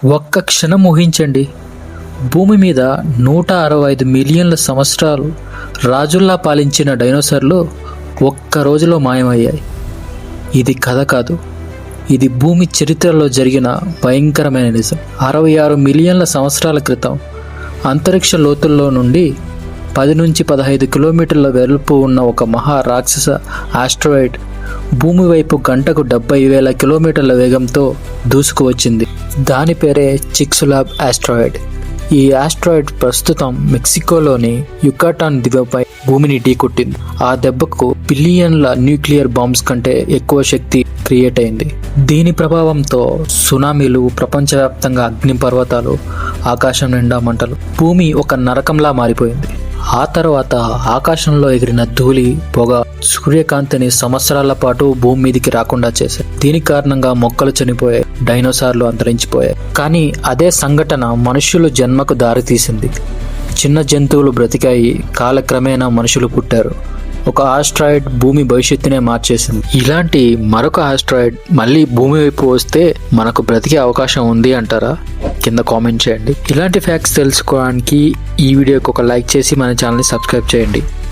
ఒక్క క్షణం ఊహించండి. భూమి మీద 165 మిలియన్ల సంవత్సరాలు రాజుల్లా పాలించిన డైనోసార్లు ఒక్క రోజులో మాయమయ్యాయి. ఇది కథ కాదు, ఇది భూమి చరిత్రలో జరిగిన భయంకరమైన నిజం. 66 మిలియన్ల సంవత్సరాల క్రితం అంతరిక్ష లోతుల్లో నుండి 10 నుంచి 15 కిలోమీటర్ల వెడల్పు ఉన్న ఒక మహా రాక్షస ఆస్ట్రాయిడ్ భూమి వైపు గంటకు 70,000 కిలోమీటర్ల వేగంతో దూసుకువచ్చింది. దాని పేరే చిక్స్లాబ్ ఆస్ట్రాయిడ్. ఈ ఆస్ట్రాయిడ్ ప్రస్తుతం మెక్సికోలోని యుకాటాన్ దీపంపై భూమిని ఢీకొట్టింది. ఆ దెబ్బకు బిలియన్ల న్యూక్లియర్ బాంబ్స్ కంటే ఎక్కువ శక్తి క్రియేట్ అయింది. దీని ప్రభావంతో సునామీలు, ప్రపంచవ్యాప్తంగా అగ్నిపర్వతాలు, ఆకాశం నిండా మంటలు, భూమి ఒక నరకంలా మారిపోయింది. ఆ తర్వాత ఆకాశంలో ఎగిరిన ధూళి, పొగ సూర్యకాంతిని సంవత్సరాల పాటు భూమి మీదికి రాకుండా చేశాయి. దీని కారణంగా మొక్కలు చనిపోయాయి, డైనోసార్లు అంతరించిపోయాయి. కానీ అదే సంఘటన మనుష్యులు జన్మకు దారితీసింది. చిన్న జంతువులు బ్రతికాయి, కాలక్రమేణా మనుషులు పుట్టారు. ఒక ఆస్ట్రాయిడ్ భూమి భవిష్యత్తునే మార్చేసింది. ఇలాంటి మరొక ఆస్ట్రాయిడ్ మళ్ళీ భూమి వైపు వస్తే మనకు బ్రతికే అవకాశం ఉంది అంటారా? కింద కామెంట్ చేయండి. ఇలాంటి ఫ్యాక్ట్స్ తెలుసుకోవడానికి ఈ వీడియోకి ఒక లైక్ చేసి మన ఛానల్ని సబ్స్క్రైబ్ చేయండి.